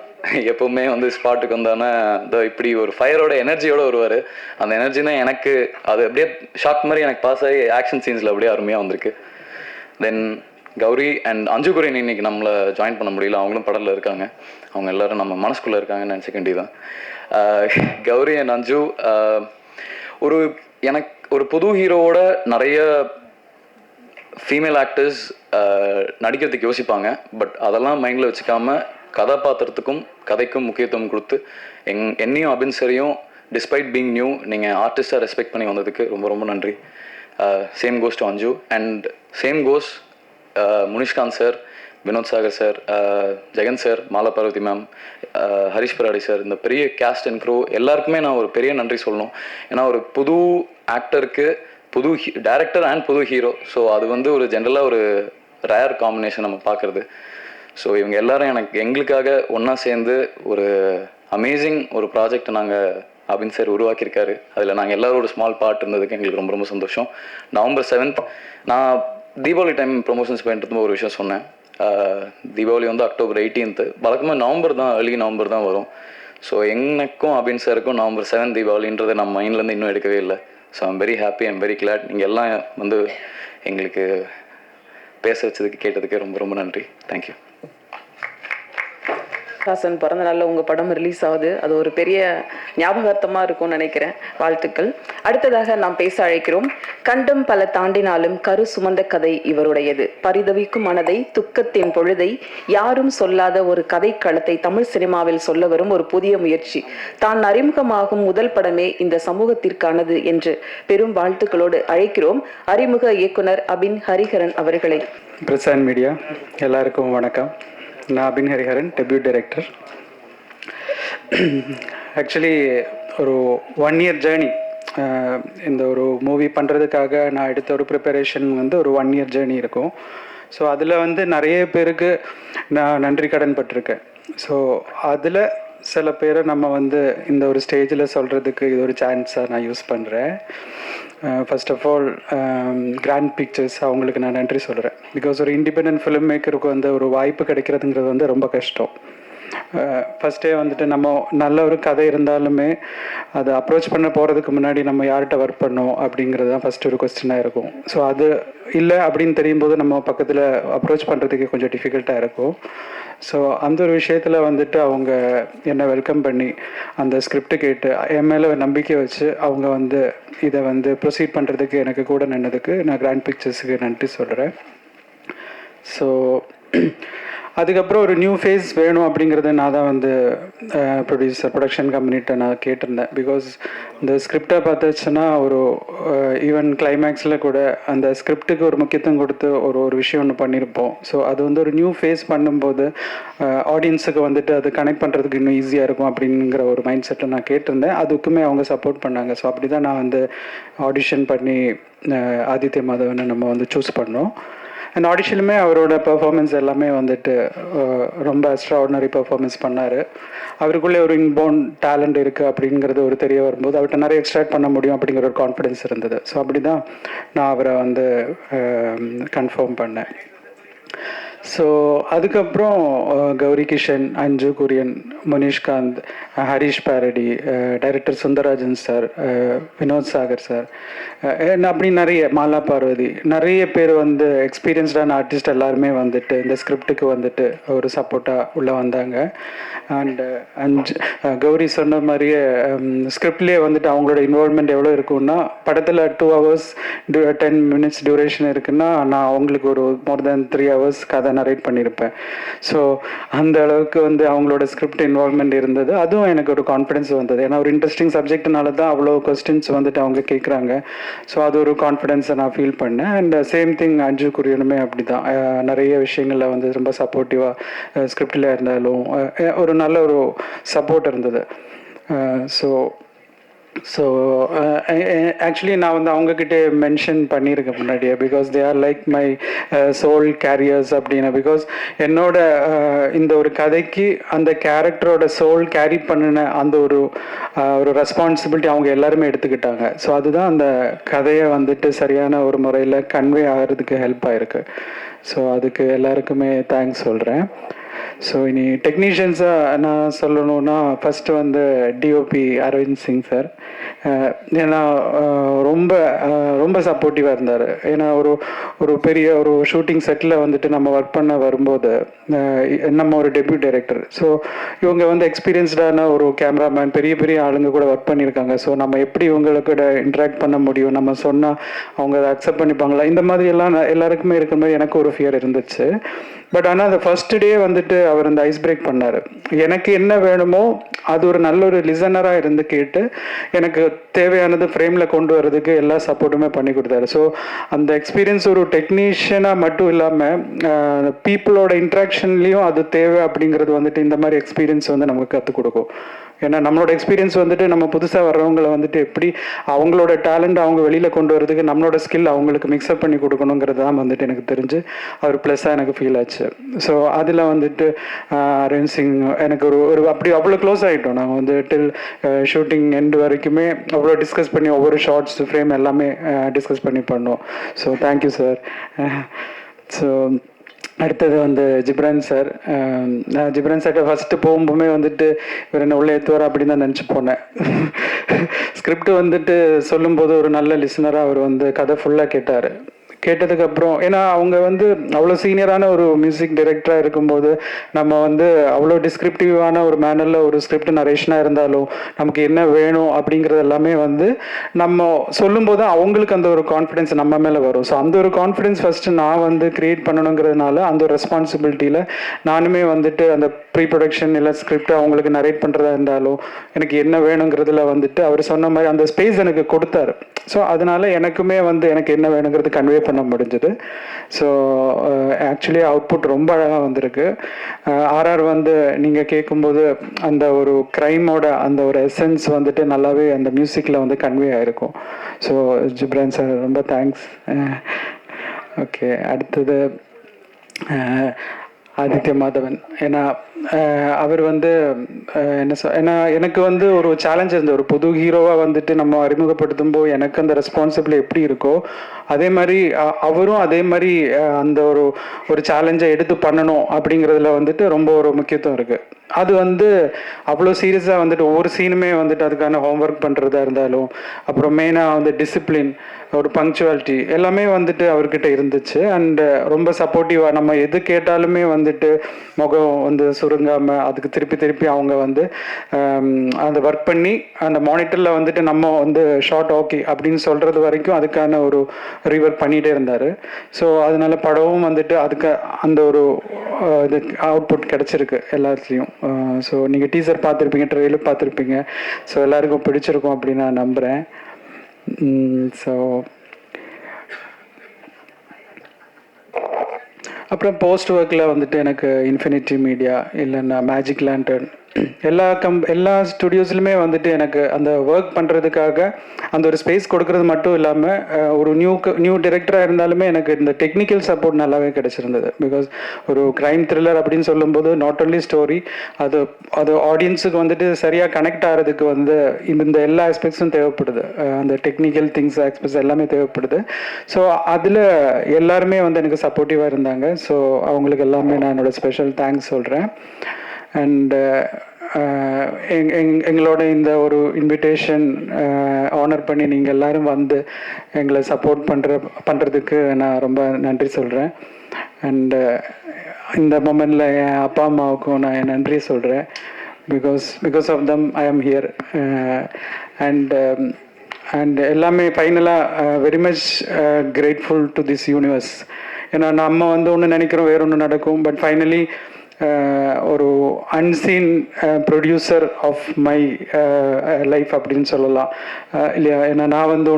எப்போவுமே ஸ்பாட்டுக்கு வந்தானே இப்படி ஒரு ஃபயரோட எனர்ஜியோடு வருவார். அந்த எனர்ஜி தான் எனக்கு அது அப்படியே ஷாக் மாதிரி எனக்கு பாஸ் ஆகி ஆக்ஷன் சீன்ஸில் அப்படியே அருமையாக வந்திருக்கு. தென் கௌரி அண்ட் அஞ்சு குரியன் இன்னைக்கு நம்மளை ஜாயின் பண்ண முடியல, அவங்களும் படத்தில் இருக்காங்க. அவங்க எல்லோரும் நம்ம மனசுக்குள்ளே இருக்காங்கன்னு நினச்சிக்க வேண்டியதான். கௌரி அண்ட் அஞ்சு எனக்கு ஒரு புது ஹீரோவோட நிறைய ஃபீமேல் ஆக்டர்ஸ் நடிக்கிறதுக்கு யோசிப்பாங்க. பட் அதெல்லாம் மைண்டில் வச்சுக்காம கதாபாத்திரத்துக்கும் கதைக்கும் முக்கியத்துவம் கொடுத்து என்னையும் அபின் சரியும் டிஸ்பைட் பீங் நியூ நீங்கள் ஆர்டிஸ்டாக ரெஸ்பெக்ட் பண்ணி வந்ததுக்கு ரொம்ப ரொம்ப நன்றி. Same goes to Anju and same goes Munishkanth sir, Vinoth Sagar sir, Jagan sir, Mala Parvathi ma'am, Harish Peradi sir, இந்த பெரிய கேஸ்ட் அண்ட் க்ரூ எல்லாருக்குமே நான் ஒரு பெரிய நன்றி சொல்லணும். ஏன்னா ஒரு புது ஆக்டருக்கு புது டைரக்டர் அண்ட் புது ஹீரோ, ஸோ அது ஒரு ஜென்ரலாக ஒரு ரேர் காம்பினேஷன் நம்ம பார்க்குறது. ஸோ இவங்க எல்லாரும் எங்களுக்காக ஒன்றா சேர்ந்து ஒரு அமேசிங் ஒரு ப்ராஜெக்ட் நாங்கள் அபின் சார் உருவாக்கியிருக்காரு. அதில் நாங்கள் எல்லோரும் ஒரு ஸ்மால் பார்ட் இருந்ததுக்கு எங்களுக்கு ரொம்ப ரொம்ப சந்தோஷம். November 7th நான் தீபாவளி டைம் ப்ரொமோஷன்ஸ் பண்ணிட்டு ஒரு விஷயம் சொன்னேன். தீபாவளி October 18th, வழக்கமாக நவம்பர் தான், ஏர்லி நவம்பர் தான் வரும். ஸோ எனக்கும் அபின் சாருக்கும் November 7th தீபாவளின்றது நம்ம மைண்ட்லேருந்து இன்னும் எடுக்கவே இல்லை. So I'm very happy, I'm very glad. நீங்கள் எல்லாம் எங்களுக்கு பேச வச்சதுக்கு கேட்டதுக்கு ரொம்ப ரொம்ப நன்றி. தேங்க்யூ. ஹாசன் பிறந்த நாளில் உங்கள் படம் ரிலீஸ் ஆகுது, அது ஒரு பெரிய ஞாபகார்த்தமாக இருக்கும்னு நினைக்கிறேன். வாழ்த்துக்கள். அடுத்ததாக நாம் பேச அழைக்கிறோம். கண்டம் பல தாண்டினாலும் கரு சுமந்த கதை இவருடையது. பரிதவிக்கும் மனதை, துக்கத்தின் பொழுதை, யாரும் சொல்லாத ஒரு கதை களத்தை தமிழ் சினிமாவில் சொல்ல வரும் ஒரு புதிய முயற்சி. தான் அறிமுகமாகும் முதல் படமே இந்த சமூகத்திற்கானது என்று பெரும் வாழ்த்துக்களோடு அழைக்கிறோம் அறிமுக இயக்குனர் அபின் ஹரிஹரன் அவர்களை. பிரஸ் அண்ட் மீடியா எல்லாருக்கும் வணக்கம். நான் அபின் ஹரிஹரன், டெபியூட் டைரக்டர். ஆக்சுவலி ஒரு 1 year ஜேர்னி. இந்த ஒரு மூவி பண்ணுறதுக்காக நான் எடுத்த ஒரு ப்ரிப்பரேஷன் ஒரு 1 year ஜேர்னி இருக்கும். ஸோ அதில் நிறைய பேருக்கு நான் நன்றி கடன் பட்டிருக்கேன். ஸோ அதில் சில பேரை நம்ம இந்த ஒரு ஸ்டேஜில் சொல்கிறதுக்கு இது ஒரு சான்ஸாக நான் யூஸ் பண்ணுறேன். First of all Grand Pictures, அவங்களுக்கு நான் நன்றி சொல்கிறேன். பிகாஸ் ஒரு இண்டிபெண்டன்ட் ஃபிலிம் மேக்கருக்கு ஒரு வாய்ப்பு கிடைக்கிறதுங்கிறது ரொம்ப கஷ்டம். ஃபஸ்ட்டே நம்ம நல்ல ஒரு கதை இருந்தாலுமே அதை அப்ரோச் பண்ண போகிறதுக்கு முன்னாடி நம்ம யார்கிட்ட ஒர்க் பண்ணோம் அப்படிங்கிறது தான் ஃபஸ்ட்டு ஒரு கொஸ்டினாக இருக்கும். ஸோ அது இல்லை அப்படின்னு தெரியும் போது நம்ம பக்கத்தில் அப்ரோச் பண்ணுறதுக்கு கொஞ்சம் டிஃபிகல்ட்டாக இருக்கும். ஸோ அந்த ஒரு விஷயத்தில் அவங்க என்னை வெல்கம் பண்ணி அந்த ஸ்கிரிப்ட் கேட்டு என் மேலே நம்பிக்கை வச்சு அவங்க இதை ப்ரொசீட் பண்ணுறதுக்கு எனக்கு கூட நின்னதுக்கு நான் கிராண்ட் பிக்சர்ஸுக்கு நன்றி சொல்கிறேன். ஸோ அதுக்கப்புறம் ஒரு நியூ ஃபேஸ் வேணும் அப்படிங்கிறத நான் தான் ப்ரொடக்ஷன் கம்பெனிகிட்ட நான் கேட்டிருந்தேன். பிகாஸ் இந்த ஸ்கிரிப்டை பார்த்துச்சுன்னா ஒரு ஈவன் கிளைமேக்ஸில் கூட அந்த ஸ்கிரிப்டுக்கு ஒரு முக்கியத்துவம் கொடுத்து ஒரு விஷயம் ஒன்று பண்ணியிருப்போம். ஸோ அது ஒரு நியூ ஃபேஸ் பண்ணும்போது ஆடியன்ஸுக்கு அது கனெக்ட் பண்ணுறதுக்கு இன்னும் ஈஸியாக இருக்கும் அப்படிங்கிற ஒரு மைண்ட் செட்டை நான் கேட்டிருந்தேன். அதுக்குமே அவங்க சப்போர்ட் பண்ணாங்க. ஸோ அப்படி தான் நான் ஆடிஷன் பண்ணி ஆதித்ய மாதவனை நம்ம சூஸ் பண்ணோம். அண்ட் ஆடிஷனுமே அவரோட பெர்ஃபார்மன்ஸ் எல்லாமே ரொம்ப எக்ஸ்ட்ராஆர்டினரி பெர்ஃபார்மன்ஸ் பண்ணார். அவருக்குள்ளே ஒரு இன்போன் டேலண்ட் இருக்குது அப்படிங்கிறது தெரிய வரும்போது அவர்கிட்ட நிறைய எக்ஸ்ட்ராக்ட் பண்ண முடியும் அப்படிங்கிற ஒரு கான்ஃபிடென்ஸ் இருந்தது. ஸோ அப்படி தான் நான் அவரை கன்ஃபார்ம் பண்ணேன். ஸோ அதுக்கப்புறம் கௌரி கிஷன், அஞ்சு Kurien, Munishkanth, Harish Peradi, director Sundararajan sir, Vinoth Sagar sir, அப்படி நிறைய மாலா பார்வதி, நிறைய பேர் எக்ஸ்பீரியன்ஸ்டான ஆர்டிஸ்ட் எல்லாருமே இந்த ஸ்கிரிப்டுக்கு ஒரு சப்போர்ட்டாக உள்ளே வந்தாங்க. அண்டு கௌரி சொன்ன மாதிரியே ஸ்கிரிப்ட்லேயே அவங்களோட இன்வால்மெண்ட் எவ்வளோ இருக்குன்னா, படத்தில் 2 hours 10 minutes டியூரேஷன் இருக்குன்னா நான் அவங்களுக்கு ஒரு மோர் தேன் 3 hours கதை நரேட் பண்ணியிருப்பேன். ஸோ அந்த அளவுக்கு அவங்களோட ஸ்கிரிப்ட் இன்வால்மெண்ட் இருந்தது. அதுவும் எனக்கு ஒரு கான்ஃபிடென்ஸ் வந்தது. ஏன்னா ஒரு இன்ட்ரெஸ்டிங் சப்ஜெக்ட்னால தான் அவ்வளோ கொஸ்டின்ஸ் அவங்க கேட்குறாங்க. ஸோ அது ஒரு கான்ஃபிடென்ஸை நான் ஃபீல் பண்ணேன். அண்ட் சேம் திங் அஞ்சு குரியனுமே அப்படி தான் நிறைய விஷயங்களில் ரொம்ப சப்போர்ட்டிவாக ஸ்கிரிப்டில் இருந்தாலும் ஒரு நல்ல ஒரு சப்போர்ட் இருந்தது. ஸோ ஆக்சுவலி நான் வந்து அவங்கக்கிட்டே மென்ஷன் பண்ணியிருக்கேன் முன்னாடியே, because they are like my soul carriers அப்படின்னு. பிகாஸ் என்னோட இந்த ஒரு கதைக்கு அந்த கேரக்டரோட சோல் கேரி பண்ணின அந்த ஒரு ரெஸ்பான்சிபிலிட்டி அவங்க எல்லாருமே எடுத்துக்கிட்டாங்க. ஸோ அதுதான் அந்த கதையை வந்துட்டு சரியான ஒரு முறையில் கன்வே ஆகிறதுக்கு ஹெல்ப் ஆகிருக்கு. ஸோ அதுக்கு எல்லாருக்குமே தேங்க்ஸ் சொல்கிறேன். ஸோ இனி டெக்னீஷியன்ஸாக நான் சொல்லணுன்னா ஃபஸ்ட்டு வந்து டிஓபி அரவிந்த் சிங் சார். ஏன்னா ரொம்ப சப்போர்ட்டிவாக இருந்தார். ஏன்னா ஒரு பெரிய ஒரு ஷூட்டிங் செட்டில் வந்துட்டு நம்ம ஒர்க் பண்ண வரும்போது நம்ம ஒரு டெபியூ டைரக்டர். ஸோ இவங்க வந்து எக்ஸ்பீரியன்ஸ்டான ஒரு கேமராமேன், பெரிய ஆளுங்க கூட ஒர்க் பண்ணியிருக்காங்க. ஸோ நம்ம எப்படி இவங்களுக்கு கூட இன்ட்ராக்ட் பண்ண முடியும், நம்ம சொன்னால் அவங்க அதை அக்செப்ட் பண்ணிப்பாங்களா, இந்த மாதிரி எல்லாம் எல்லாருக்குமே இருக்கிற மாதிரி எனக்கு ஒரு ஃபியர் இருந்துச்சு. பட் ஆனால் அந்த ஃபர்ஸ்ட் டே வந்துட்டு அவர் அந்த ஐஸ் பிரேக் பண்ணார். எனக்கு என்ன வேணுமோ அது ஒரு நல்ல ஒரு லிசனராக இருந்து கேட்டு எனக்கு தேவையானது ஃப்ரேமில் கொண்டு வரதுக்கு எல்லா சப்போர்ட்டுமே பண்ணி கொடுத்தாரு. ஸோ அந்த எக்ஸ்பீரியன்ஸ் ஒரு டெக்னீஷியனாக மட்டும் இல்லாமல் பீப்புளோட இன்ட்ராக்ஷன்லேயும் அது தேவை அப்படிங்கிறது வந்துட்டு இந்த மாதிரி எக்ஸ்பீரியன்ஸ் வந்து நமக்கு கற்றுக் கொடுக்கும். ஏன்னா நம்மளோட எக்ஸ்பீரியன்ஸ் வந்துட்டு நம்ம புதுசாக வர்றவங்களை வந்துட்டு எப்படி அவங்களோட டேலண்ட் அவங்க வெளியில் கொண்டு வரதுக்கு நம்மளோட ஸ்கில் அவங்களுக்கு மிக்ஸ்அப் பண்ணி கொடுக்கணுங்கிறது தான் வந்துட்டு எனக்கு தெரிஞ்சு அவர் ப்ளஸ்ஸாக எனக்கு ஃபீல் ஆச்சு. ஸோ அதில் வந்துட்டு அரவிந்த் சிங் எனக்கு ஒரு அப்படி அவ்வளோ க்ளோஸ் ஆகிட்டோம். நாங்கள் வந்து டில் ஷூட்டிங் எண்டு வரைக்குமே அவ்வளோ டிஸ்கஸ் பண்ணி ஒவ்வொரு ஷார்ட்ஸ் ஃப்ரேம் எல்லாமே டிஸ்கஸ் பண்ணி பண்ணோம். So thank you sir. ஸோ அடுத்தது வந்து ஜிப்ரான் சார். நான் ஜிப்ரான் சார்கிட்ட ஃபஸ்ட்டு போகும்போதுமே வந்துட்டு இவர் என்ன உள்ளே ஏற்றுவார் அப்படின்னு தான் நினச்சி போனேன். ஸ்கிரிப்ட் வந்துட்டு சொல்லும்போது ஒரு நல்ல லிசனராக அவர் வந்து கதை ஃபுல்லாக கேட்டார். கேட்டதுக்கப்புறம் ஏன்னா அவங்க வந்து அவ்வளோ சீனியரான ஒரு மியூசிக் டைரக்டராக இருக்கும்போது நம்ம வந்து அவ்வளோ டிஸ்கிரிப்டிவான ஒரு மேனரில் ஒரு ஸ்கிரிப்ட் நரேஷனாக இருந்தாலும் நமக்கு என்ன வேணும் அப்படிங்கிறது எல்லாமே வந்து நம்ம சொல்லும்போது அவங்களுக்கு அந்த ஒரு கான்ஃபிடென்ஸ் நம்ம மேலே வரும். ஸோ அந்த ஒரு கான்ஃபிடென்ஸ் ஃபஸ்ட்டு நான் வந்து க்ரியேட் பண்ணணுங்கிறதுனால அந்த ஒரு ரெஸ்பான்சிபிலிட்டியில் நானுமே வந்துட்டு அந்த ப்ரீ ப்ரொடக்ஷன் இல்லை ஸ்கிரிப்ட் அவங்களுக்கு நரேட் பண்ணுறதா இருந்தாலும் எனக்கு என்ன வேணுங்கிறதுல வந்துட்டு அவர் சொன்ன மாதிரி அந்த ஸ்பேஸ் எனக்கு கொடுத்தாரு. ஸோ அதனால எனக்குமே வந்து எனக்கு என்ன வேணுங்கிறது கன்வே பண்ண முடிஞ்சது. ஸோ ஆக்சுவலி அவுட்புட் ரொம்ப அழகாக வந்திருக்கு. ஆர்ஆர் வந்து நீங்கள் கேட்கும்போது அந்த ஒரு க்ரைமோட அந்த ஒரு எசன்ஸ் வந்துட்டு நல்லாவே அந்த மியூசிக்கில் வந்து கன்வே ஆகிருக்கும். ஸோ ஜிப்ரான் சார் ரொம்ப தேங்க்ஸ். ஓகே, அடுத்தது ஆதித்ய மாதவன். ஏன்னா அவர் வந்து ஏன்னா எனக்கு வந்து ஒரு சேலஞ்ச் இருந்தது. ஒரு புது ஹீரோவாக வந்துட்டு நம்ம அறிமுகப்படுத்தும் போது எனக்கு அந்த ரெஸ்பான்சிபிலிட்டி எப்படி இருக்கோ அதே மாதிரி அவரும் அதே மாதிரி அந்த ஒரு சேலஞ்சை எடுத்து பண்ணணும் அப்படிங்கிறதுல வந்துட்டு ரொம்ப ஒரு முக்கியத்துவம் இருக்குது. அது வந்து அவ்வளோ சீரியஸாக வந்துட்டு ஒவ்வொரு சீனுமே வந்துட்டு அதுக்கான ஹோம்ஒர்க் பண்ணுறதா இருந்தாலும் அப்புறம் மெயினாக வந்து டிசிப்ளின், ஒரு பங்க்சுவாலிட்டி எல்லாமே வந்துட்டு அவர்கிட்ட இருந்துச்சு. அண்டு ரொம்ப சப்போர்ட்டிவாக நம்ம எது கேட்டாலுமே வந்துட்டு முகம் வந்து சுருங்காமல் அதுக்கு திருப்பி அவங்க வந்து அந்த ஒர்க் பண்ணி அந்த மானிட்டரில் வந்துட்டு நம்ம வந்து ஷார்ட் ஓகே அப்படின்னு சொல்கிறது வரைக்கும் அதுக்கான ஒரு ரீவொர்க் பண்ணிகிட்டே இருந்தார். ஸோ அதனால படமும் வந்துட்டு அதுக்கு அந்த ஒரு இது அவுட்புட் கிடச்சிருக்கு எல்லாத்துலேயும். ஸோ நீங்கள் டீசர் பார்த்துருப்பீங்க, ட்ரெயிலர் பார்த்துருப்பீங்க. ஸோ எல்லாருக்கும் பிடிச்சிருக்கும் அப்படின்னு நான் நம்புகிறேன். ஸோ அப்புறம் போஸ்ட் ஒர்க்கில் வந்துட்டு எனக்கு இன்ஃபினிட்டி மீடியா இல்லைன்னா மேஜிக் லேண்டர்ன் எல்லா ஸ்டுடியோஸ்லையுமே வந்துட்டு எனக்கு அந்த ஒர்க் பண்ணுறதுக்காக அந்த ஒரு ஸ்பேஸ் கொடுக்கறது மட்டும் இல்லாமல் ஒரு நியூ டைரக்டராக இருந்தாலுமே எனக்கு இந்த டெக்னிக்கல் சப்போர்ட் நல்லாவே கிடச்சிருந்தது. பிகாஸ் ஒரு க்ரைம் த்ரில்லர் அப்படின்னு சொல்லும்போது நாட் ஒன்லி ஸ்டோரி, அது ஆடியன்ஸுக்கு வந்துட்டு சரியாக கனெக்ட் ஆகிறதுக்கு வந்து இந்த எல்லா ஆஸ்பெக்ட்ஸும் தேவைப்படுது. அந்த டெக்னிக்கல் திங்ஸ் ஆஸ்பெக்ட்ஸ் எல்லாமே தேவைப்படுது. ஸோ அதில் எல்லாருமே வந்து எனக்கு சப்போர்ட்டிவாக இருந்தாங்க. ஸோ அவங்களுக்கு எல்லாமே நான் என்னோடய ஸ்பெஷல் தேங்க்ஸ் சொல்கிறேன். அண்டு எங்களோட இந்த ஒரு இன்விடேஷன் ஆனர் பண்ணி நீங்கள் எல்லோரும் வந்து எங்களை சப்போர்ட் பண்ணுறதுக்கு நான் ரொம்ப நன்றி சொல்கிறேன். அண்டு இந்த மொமெண்டில் என் அப்பா அம்மாவுக்கும் நான் என் நன்றி சொல்கிறேன். பிகாஸ் ஆஃப் தம் ஐ ஆம் ஹியர். அண்ட் எல்லாமே ஃபைனலாக very much grateful to this universe. ஏன்னா நம்ம வந்து ஒன்று நினைக்கிறோம், வேற ஒன்று நடக்கும். பட் ஃபைனலி ஒரு unseen producer of my life அப்படின்னு சொல்லலாம் இல்லையா? ஏன்னா நான் வந்து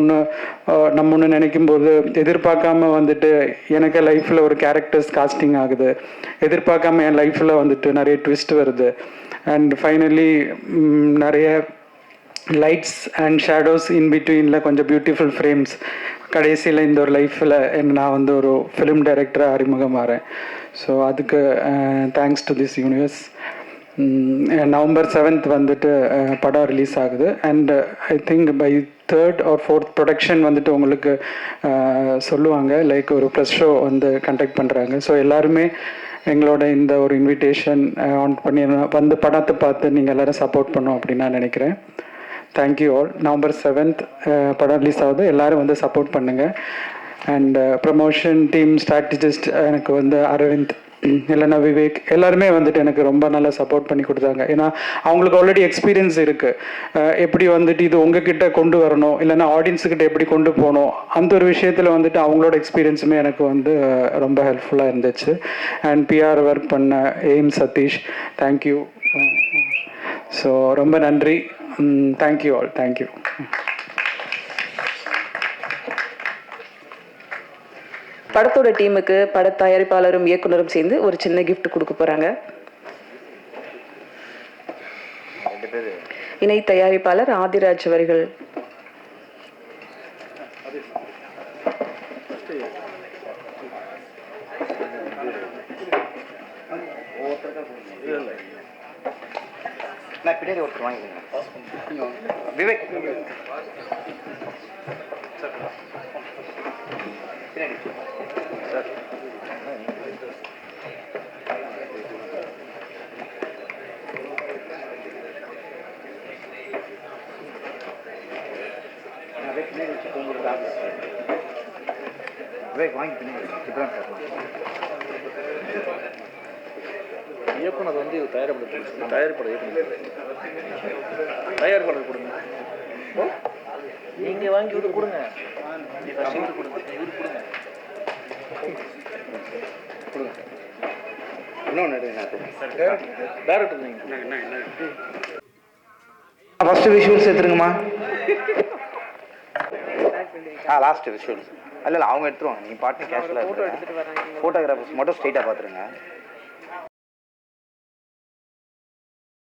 நம்ம ஒன்று நினைக்கும்போது எதிர்பார்க்காம வந்துட்டு எனக்கு லைஃப்பில் ஒரு கேரக்டர்ஸ் காஸ்டிங் ஆகுது, எதிர்பார்க்காம என் லைஃப்பில் வந்துட்டு நிறைய ட்விஸ்ட் வருது. அண்ட் ஃபைனலி நிறைய லைட்ஸ் அண்ட் ஷேடோஸ் இன் பிட்வீனில் கொஞ்சம் பியூட்டிஃபுல் ஃப்ரேம்ஸ் கடைசியில் இந்த ஒரு லைஃப்பில் நான் வந்து ஒரு ஃபிலிம் டைரக்டராக அறிமுகமாகிறேன். ஸோ அதுக்கு thanks to this universe. November 7th வந்துட்டு படம் ரிலீஸ் ஆகுது. And I think by 3rd or 4th production வந்துட்டு உங்களுக்கு சொல்லுவாங்க, லைக் ஒரு ப்ரெஸ் ஷோ வந்து கண்டக்ட் பண்ணுறாங்க. ஸோ எல்லாருமே எங்களோட இந்த ஒரு இன்விடேஷன் ஆன் பண்ணி வந்து படத்தை பார்த்து நீங்கள் எல்லோரும் சப்போர்ட் பண்ணோம் அப்படின்னு நான் நினைக்கிறேன். Thank you all. நவம்பர் 7th படம் ரிலீஸ் ஆகுது, எல்லோரும் வந்து சப்போர்ட் பண்ணுங்கள். அண்ட் ப்ரமோஷன் டீம் ஸ்ட்ராட்டஜிஸ்ட் எனக்கு வந்து அரவிந்த் இல்லைன்னா விவேக் எல்லாருமே வந்துட்டு எனக்கு ரொம்ப நல்லா சப்போர்ட் பண்ணி கொடுத்தாங்க. ஏன்னா அவங்களுக்கு ஆல்ரெடி எக்ஸ்பீரியன்ஸ் இருக்குது, எப்படி வந்துட்டு இது உங்ககிட்ட கொண்டு வரணும் இல்லைன்னா ஆடியன்ஸுக்கிட்ட எப்படி கொண்டு போகணும், அந்த ஒரு விஷயத்தில் வந்துட்டு அவங்களோட எக்ஸ்பீரியன்ஸுமே எனக்கு வந்து ரொம்ப ஹெல்ப்ஃபுல்லாக இருந்துச்சு. அண்ட் பிஆர் ஒர்க் பண்ண எய்ம் சதீஷ், தேங்க்யூ. ஸோ ரொம்ப நன்றி. Thank you all. தேங்க்யூ. படத்தோட டீமுக்கு பட தயாரிப்பாளரும் இயக்குனரும் சேர்ந்து ஒரு சின்ன gift கொடுக்க போறாங்க. இணை தயாரிப்பாளர் ஆதிராஜ் அவர்கள். விவேக் விவேக் வாங்கி இயக்குனர் வந்து தயாரிப்பாளர் கொடுங்க. நீங்க வாங்கி இவருக்கு கொடுங்க. ஃபர்ஸ்ட் விஷுவல்ஸ் எடுத்துருங்கம்மா. லாஸ்ட் விஷுவல்ஸ் இல்லை அவங்க எடுத்துருவாங்க. நீங்கள் பாட்டு கேஷுவலாக ஃபோட்டோகிராஃபர்ஸ் மட்டும் ஸ்ட்ரெயிட்டாக பார்த்துருங்க.